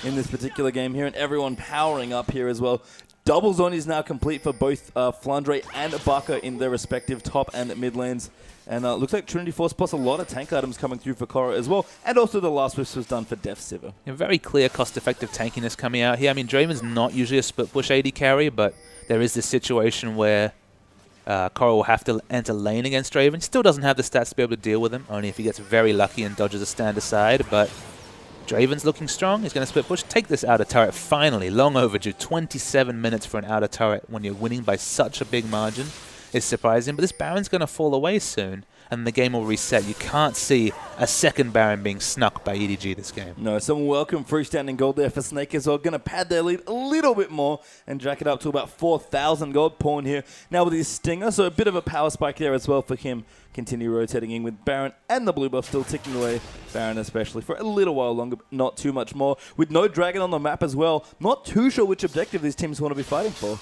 in this particular game here. And everyone powering up here as well. Double zone is now complete for both Flandre and Baka in their respective top and mid lanes. And looks like Trinity Force plus a lot of tank items coming through for Korra as well. And also the last wish was done for Def Sivir. Yeah, very clear cost-effective tankiness coming out here. I mean, Draven's not usually a split push AD carry, but there is this situation where Korra will have to enter lane against Draven. Still doesn't have the stats to be able to deal with him, only if he gets very lucky and dodges a stand aside. But Draven's looking strong. He's going to split push. Take this outer turret finally. Long overdue. 27 minutes for an outer turret when you're winning by such a big margin is surprising. But this Baron's going to fall away soon, and the game will reset. You can't see a second Baron being snuck by EDG this game. No, some welcome freestanding gold there for Snake as well. Going to pad their lead a little bit more and jack it up to about 4,000 gold. Pawn here now with his Stinger, so a bit of a power spike there as well for him. Continue rotating in with Baron and the blue buff still ticking away. Baron especially for a little while longer, but not too much more. With no dragon on the map as well. Not too sure which objective these teams want to be fighting for.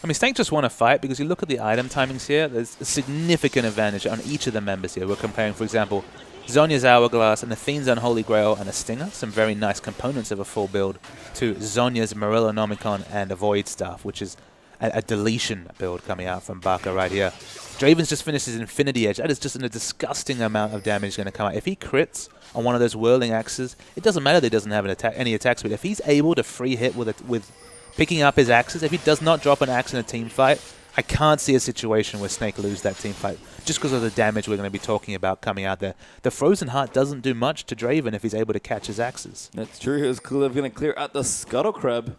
I mean, Snake just want to fight because you look at the item timings here, there's a significant advantage on each of the members here. We're comparing, for example, Zhonya's Hourglass and Athene's Unholy Grail and a Stinger, some very nice components of a full build, to Zhonya's Morellonomicon and a Void Staff, which is a deletion build coming out from Baka right here. Draven's just finished his Infinity Edge. That is just a disgusting amount of damage going to come out. If he crits on one of those whirling axes, it doesn't matter that he doesn't have any attack speed. If he's able to free hit with picking up his axes, if he does not drop an axe in a team fight, I can't see a situation where Snake lose that team fight just because of the damage we're going to be talking about coming out there. The Frozen Heart doesn't do much to Draven if he's able to catch his axes. That's true. He was going to clear out the Scuttle Crab.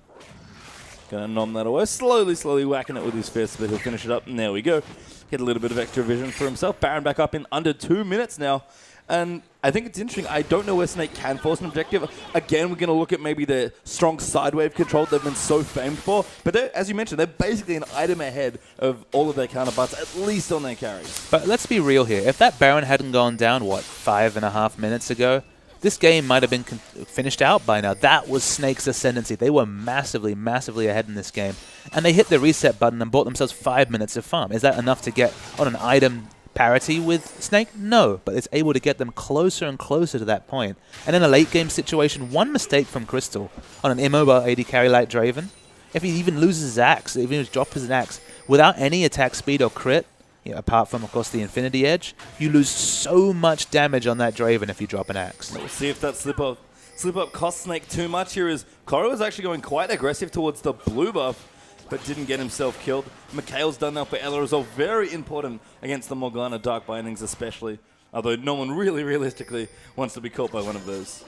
Going to nom that away. Slowly whacking it with his fist, but he'll finish it up. And there we go. Get a little bit of extra vision for himself. Baron back up in under 2 minutes now. And I think it's interesting. I don't know where Snake can force an objective. Again, we're going to look at maybe the strong side wave control they've been so famed for. But as you mentioned, they're basically an item ahead of all of their counterparts, at least on their carries. But let's be real here. If that Baron hadn't gone down, what, 5.5 minutes ago, this game might have been finished out by now. That was Snake's ascendancy. They were massively ahead in this game. And they hit the reset button and bought themselves 5 minutes of farm. Is that enough to get on an item parity with Snake? No, but it's able to get them closer and closer to that point. And in a late game situation, one mistake from Crystal on an immobile AD carry like Draven, if he even loses his axe, even if he drops his axe, without any attack speed or crit, apart from, of course, the Infinity Edge, you lose so much damage on that Draven if you drop an axe. We'll see if that slip up costs Snake too much here, as Koro was actually going quite aggressive towards the blue buff, but didn't get himself killed. Mikhail's done that for Ella as well. Very important against the Morgana Dark Bindings especially, although no one really realistically wants to be caught by one of those.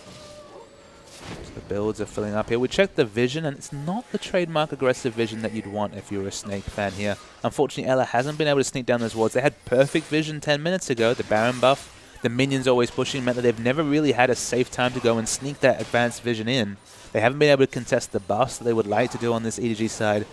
The builds are filling up here. We checked the vision, and it's not the trademark aggressive vision that you'd want if you were a Snake fan here. Unfortunately, Ella hasn't been able to sneak down those wards. They had perfect vision 10 minutes ago. The Baron buff, the minions always pushing, meant that they've never really had a safe time to go and sneak that advanced vision in. They haven't been able to contest the buffs that they would like to do on this EDG side.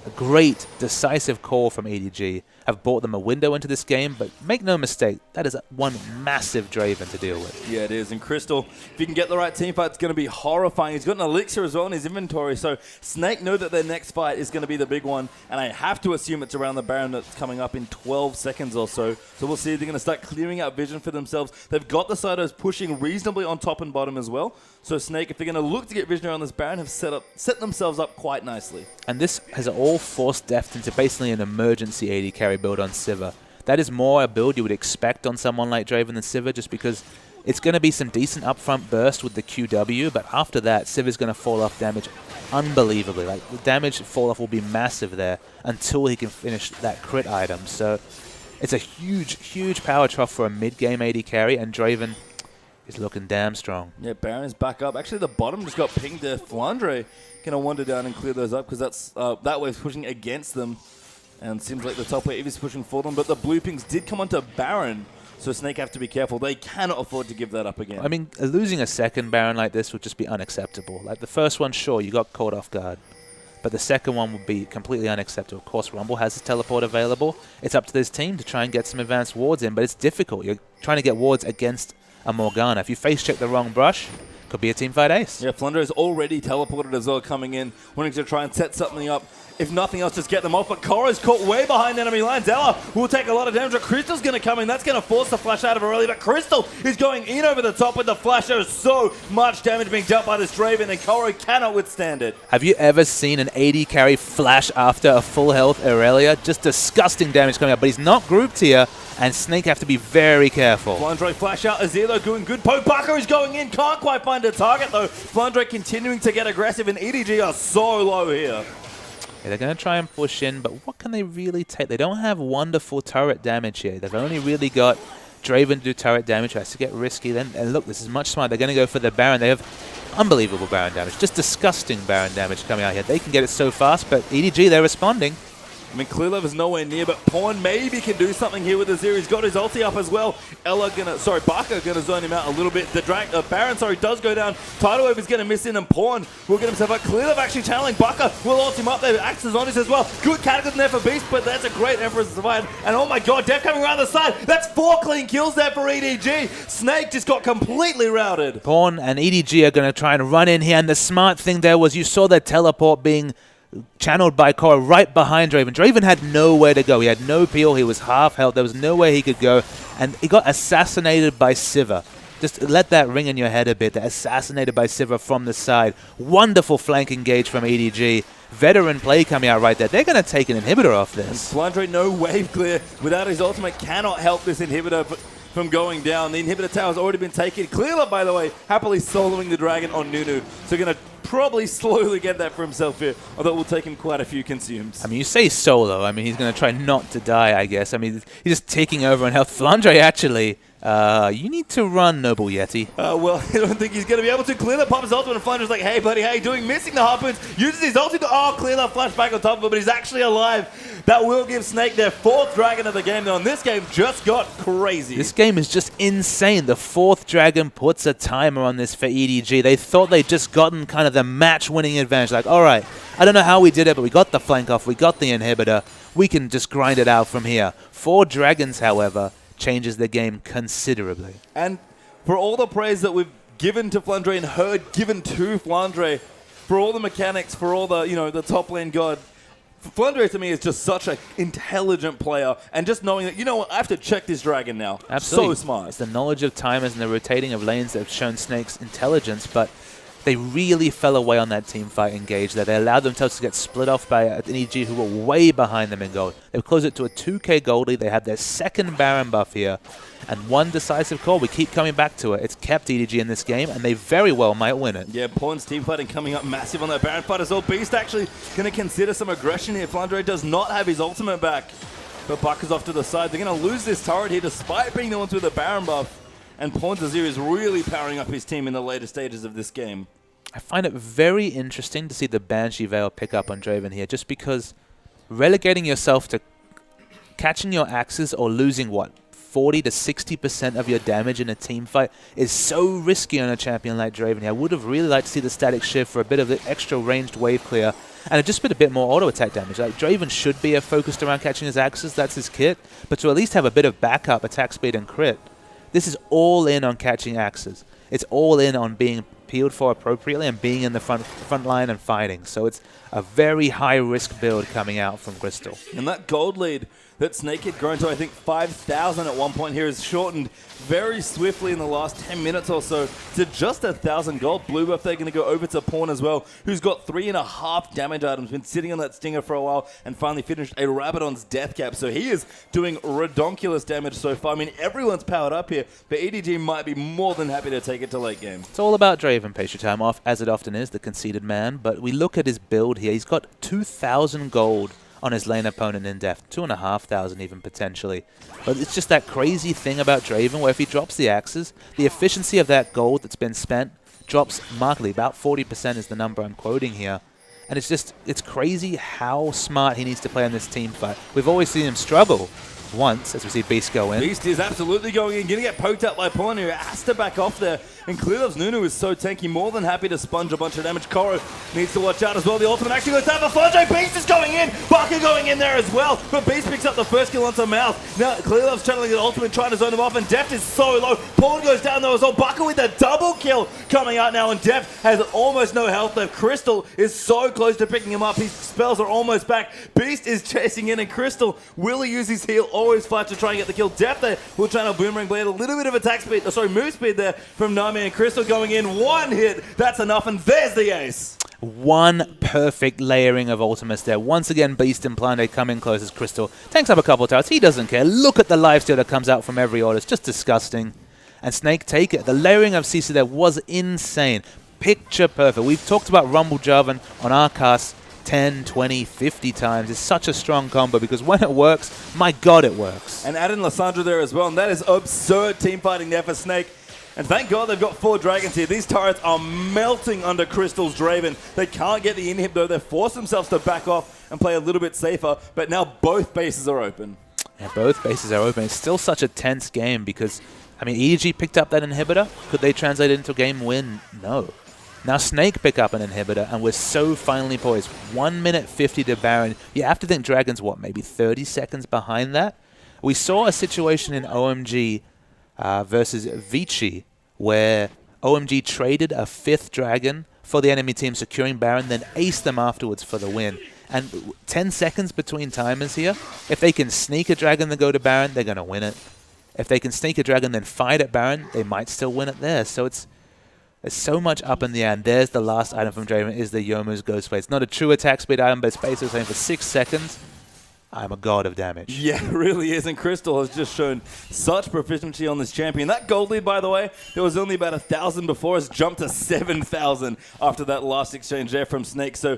A great, decisive call from EDG have brought them a window into this game, but make no mistake, that is one massive Draven to deal with. Yeah, it is. And Crystal, if you can get the right team fight, it's going to be horrifying. He's got an elixir as well in his inventory, so Snake know that their next fight is going to be the big one, and I have to assume it's around the Baron that's coming up in 12 seconds or so. So we'll see if they're going to start clearing out vision for themselves. They've got the Cytos pushing reasonably on top and bottom as well. So Snake, if they're going to look to get vision around this Baron, have set themselves up quite nicely. And this has all forced Deft into basically an emergency AD carry build on Sivir. That is more a build you would expect on someone like Draven than Sivir, just because it's going to be some decent upfront burst with the QW, but after that, Sivir's going to fall off damage unbelievably. Like, the damage fall off will be massive there until he can finish that crit item. So it's a huge power trough for a mid-game AD carry, and Draven is looking damn strong. Yeah, Baron is back up. Actually, the bottom just got pinged there. Flandre going to wander down and clear those up, because that's that wave's pushing against them. And seems like the top wave is pushing for them. But the blue pings did come onto Baron, so Snake have to be careful. They cannot afford to give that up again. I mean, losing a second Baron like this would just be unacceptable. Like, the first one, sure, you got caught off guard. But the second one would be completely unacceptable. Of course, Rumble has his teleport available. It's up to this team to try and get some advanced wards in, but it's difficult. You're trying to get wards against a Morgana. If you face check the wrong brush, could be a teamfight ace. Yeah, Flandre is already teleported as well, coming in, wanting to try and set something up. If nothing else, just get them off. But Koro's caught way behind enemy lines. Ella will take a lot of damage. Crystal's going to come in. That's going to force the flash out of her early. But Crystal is going in over the top with the flash. There's so much damage being dealt by this Draven, and Koro cannot withstand it. Have you ever seen an AD carry flash after a full health Aurelia? Just disgusting damage coming up. But he's not grouped here, and Snake have to be very careful. Flandre flash out. Azir, though, doing good. Popaka is going in. Can't quite find a target, though. Flandre continuing to get aggressive, and EDG are so low here. Yeah, they're going to try and push in, but what can they really take? They don't have wonderful turret damage here. They've only really got Draven to do turret damage, has to get risky then. And look, this is much smarter. They're going to go for the Baron. They have unbelievable Baron damage. Just disgusting Baron damage coming out here. They can get it so fast, but EDG, they're responding. I mean, Clearlove is nowhere near, but Pawn maybe can do something here with the Azir. He's got his ulti up as well. Baka gonna zone him out a little bit. The Baron, does go down. Tidal Wave is gonna miss in, and Pawn will get himself out. Clearlove actually channeling Baka. Will ult him up there. Axes on this as well. Good cataclysm there for Beast, but that's a great Emperor's survive. And oh my god, Death coming around the side. That's 4 clean kills there for EDG. Snake just got completely routed. Pawn and EDG are gonna try and run in here, and the smart thing there was you saw the teleport being channeled by Korra right behind Draven. Draven had nowhere to go. He had no peel. He was half health. There was nowhere he could go. And he got assassinated by Sivir. Just let that ring in your head a bit. Assassinated by Sivir from the side. Wonderful flank engage from EDG. Veteran play coming out right there. They're going to take an inhibitor off this. Flandre, no wave clear. Without his ultimate, cannot help this inhibitor from going down. The inhibitor tower has already been taken. Clearlove, by the way, happily soloing the dragon on Nunu. So going to probably slowly get that for himself here, although it will take him quite a few consumes. I mean, you say solo. I mean, he's going to try not to die, I guess. I mean, he's just taking over on health. Flandre, actually, you need to run, Noble Yeti. Well, I don't think he's going to be able to. Clearlove pops his ultimate, and Flandre's like, hey, buddy, how you doing? Missing the harpoons, uses his ulti to, Clearlove flash back on top of it, but he's actually alive. That will give Snake their 4th dragon of the game, though, and this game just got crazy. This game is just insane. The 4th dragon puts a timer on this for EDG. They thought they'd just gotten kind of the match-winning advantage. Like, all right, I don't know how we did it, but we got the flank off. We got the inhibitor. We can just grind it out from here. 4 dragons, however, changes the game considerably. And for all the praise that we've given to Flandre and heard given to Flandre, for all the mechanics, for all the, the top lane god, Flandre to me is just such an intelligent player, and just knowing that, I have to check this dragon now. Absolutely. So smart. It's the knowledge of timers and the rotating of lanes that have shown Snake's intelligence, but they really fell away on that team fight engage there. They allowed themselves to get split off by an EDG who were way behind them in gold. They've closed it to a 2k gold lead. They have their 2nd Baron buff here. And one decisive call. We keep coming back to it. It's kept EDG in this game, and they very well might win it. Yeah, Pawn's team fighting coming up massive on that Baron fight as well. Beast actually going to consider some aggression here. Flandre does not have his ultimate back. But Baka's off to the side. They're going to lose this turret here despite being the ones with the Baron buff. And Pawn's Azir is really powering up his team in the later stages of this game. I find it very interesting to see the Banshee Veil pick up on Draven here, just because relegating yourself to catching your axes or losing, 40 to 60% of your damage in a team fight is so risky on a champion like Draven here. I would have really liked to see the static shift for a bit of the extra ranged wave clear and just a bit more auto attack damage. Like, Draven should be focused around catching his axes, that's his kit, but to at least have a bit of backup attack speed and crit. This is all in on catching axes. It's all in on being peeled for appropriately and being in the front line and fighting. So it's a very high risk build coming out from Crystal. And that gold lead that Snake had grown to, I think, 5,000 at one point here is shortened very swiftly in the last 10 minutes or so to just 1,000 gold. Blue buff, they're going to go over to Pawn as well, who's got 3.5 damage items, been sitting on that Stinger for a while, and finally finished a Rabadon's death cap. So he is doing redonkulous damage so far. I mean, everyone's powered up here, but EDG might be more than happy to take it to late game. It's all about Draven, pace your time off, as it often is, the conceited man. But we look at his build here. He's got 2,000 gold on his lane opponent in depth, 2,500 even potentially. But it's just that crazy thing about Draven where if he drops the axes, the efficiency of that gold that's been spent drops markedly. About 40% is the number I'm quoting here. And it's crazy how smart he needs to play in this team fight. We've always seen him struggle once, as we see Beast go in. Beast is absolutely going in, going to get poked out by Pawn, who has to back off there. And Clearlove's Nunu is so tanky, more than happy to sponge a bunch of damage. Koro needs to watch out as well. The ultimate actually goes down for Flandre. Beast is going in. Baka going in there as well. But Beast picks up the first kill onto Mouth. Now Clearlove's channeling the ultimate, trying to zone him off, and Deft is so low. Pawn goes down though as well. Baka with a double kill coming out now, and Deft has almost no health left. Crystal is so close to picking him up. His spells are almost back. Beast is chasing in, and Crystal will use his heal. Always fight to try and get the kill. Deft there will channel Boomerang Blade. A little bit of attack speed, move speed there from Nami, and Crystal going in. One hit, that's enough, and there's the ace. One perfect layering of ultimates there. Once again, Beast and Flandre come in close as Crystal tanks up a couple of towers. He doesn't care. Look at the lifesteal that comes out from every order. It's just disgusting. And Snake take it. The layering of CC there was insane. Picture perfect. We've talked about Rumble Jarvan on our cast 10, 20, 50 times. It's such a strong combo because when it works, my God, it works. And add in Lissandra there as well, and that is absurd team fighting there for Snake. And thank God they've got 4 dragons here. These turrets are melting under Crystal's Draven. They can't get the inhib though. They've forced themselves to back off and play a little bit safer, but now both bases are open. Yeah, both bases are open. It's still such a tense game because, I mean, EDG picked up that inhibitor. Could they translate it into a game win? No. Now Snake pick up an inhibitor, and we're so finally poised. 1 minute 50 to Baron. You have to think Dragon's, what, maybe 30 seconds behind that? We saw a situation in OMG versus Vici, where OMG traded a 5th dragon for the enemy team, securing Baron, then aced them afterwards for the win. And 10 seconds between timers here. If they can sneak a dragon then go to Baron, they're going to win it. If they can sneak a dragon then fight at Baron, they might still win it there. So there's so much up in the air. And there's the last item from Draven, is the Youmuu's Ghostblade. It's not a true attack speed item, but it's basically saying for 6 seconds, I'm a god of damage. Yeah, it really is. And Crystal has just shown such proficiency on this champion. That gold lead, by the way, there was only about 1,000 before. It's jumped to 7,000 after that last exchange there from Snake. So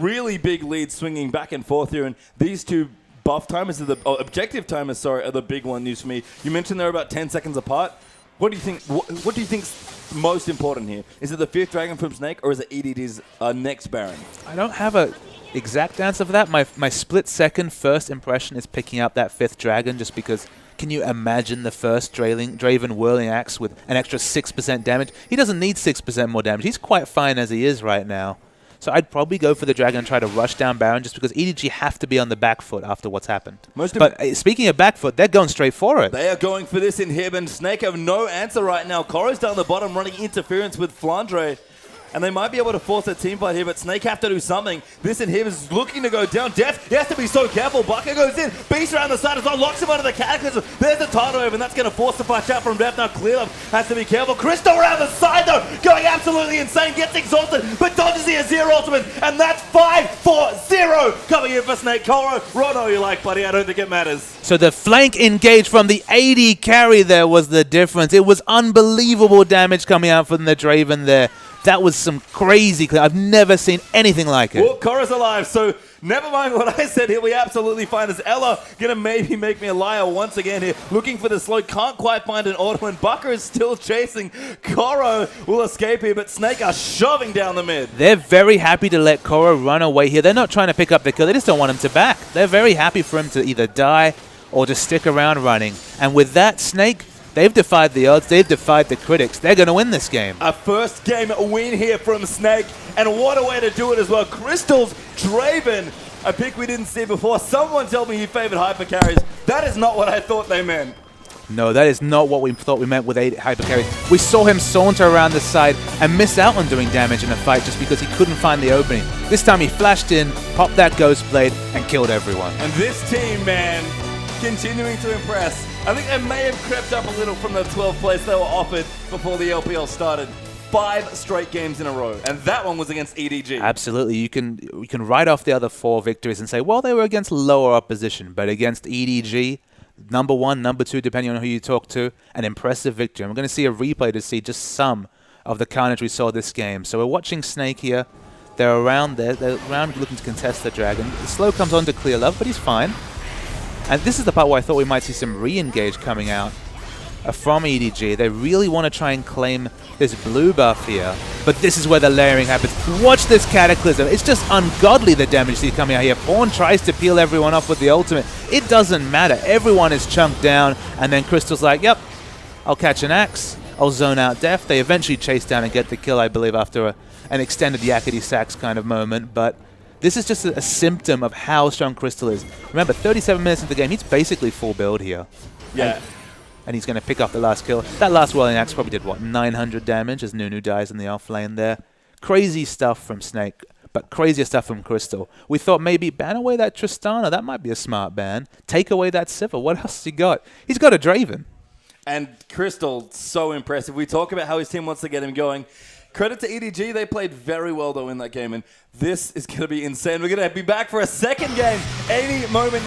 really big lead swinging back and forth here. And these two buff timers, objective timers, sorry, are the big one news for me. You mentioned they're about 10 seconds apart. What do you think? What do you think's most important here? Is it the 5th dragon from Snake, or is it EDG's next Baron? I don't have a exact answer for that. My split-second first impression is picking up that 5th dragon, just because can you imagine the first Draven whirling axe with an extra 6% damage? He doesn't need 6% more damage. He's quite fine as he is right now. So I'd probably go for the dragon and try to rush down Baron, just because EDG have to be on the back foot after what's happened. But speaking of back foot, they're going straight for it. They are going for this inhib, and Snake have no answer right now. Koro's down the bottom running interference with Flandre. And they might be able to force a team fight here, but Snake have to do something. This inhib is looking to go down. Def, he has to be so careful. Baka goes in, beats around the side as well, locks him under the cataclysm. There's the tidal wave, and that's going to force the fight out from Def. Now Clearlove has to be careful. Crystal around the side though, going absolutely insane, gets exhausted, but dodges the Azir ultimate, and that's 5-4-0 coming in for Snake. Koro, Rono you like, buddy, I don't think it matters. So the flank engage from the AD carry there was the difference. It was unbelievable damage coming out from the Draven there. That was some crazy. I've never seen anything like it. Well, Koro's alive, so never mind what I said. He'll be absolutely fine. Is Ella going to maybe make me a liar once again here? Looking for the slow, can't quite find an auto, and Baka is still chasing. Koro will escape here, but Snake are shoving down the mid. They're very happy to let Koro run away here. They're not trying to pick up the kill. They just don't want him to back. They're very happy for him to either die or to stick around running. And with that, Snake, they've defied the odds. They've defied the critics. They're going to win this game. A first game win here from Snake, and what a way to do it as well. Crystal's Draven, a pick we didn't see before. Someone tell me he favored hyper carries. That is not what I thought they meant. No, that is not what we thought we meant with 8 hyper carries. We saw him saunter around the side and miss out on doing damage in the fight just because he couldn't find the opening. This time he flashed in, popped that Ghostblade, and killed everyone. And this team, man, continuing to impress. I think they may have crept up a little from the 12th place they were offered before the LPL started. 5 straight games in a row, and that one was against EDG. Absolutely. You can write off the other 4 victories and say, well, they were against lower opposition, but against EDG, number 1, number 2, depending on who you talk to, an impressive victory. And we're going to see a replay to see just some of the carnage we saw this game. So we're watching Snake here. They're around there. They're around looking to contest the dragon. The slow comes on to Clearlove, but he's fine. And this is the part where I thought we might see some re-engage coming out from EDG. They really want to try and claim this blue buff here, but this is where the layering happens. Watch this Cataclysm. It's just ungodly the damage you see coming out here. Pawn tries to peel everyone off with the ultimate. It doesn't matter. Everyone is chunked down, and then Crystal's like, yep, I'll catch an axe. I'll zone out Def. They eventually chase down and get the kill, I believe, after an extended yakety sax kind of moment, but this is just a symptom of how strong Crystal is. Remember, 37 minutes into the game, he's basically full build here. Yeah. And he's going to pick off the last kill. That last Whirling Axe probably did, what, 900 damage as Nunu dies in the off lane there. Crazy stuff from Snake, but crazier stuff from Crystal. We thought maybe ban away that Tristana. That might be a smart ban. Take away that Sivir. What else has he got? He's got a Draven. And Crystal, so impressive. We talk about how his team wants to get him going. Credit to EDG, they played very well, though, in that game, and this is going to be insane. We're going to be back for a second game any moment.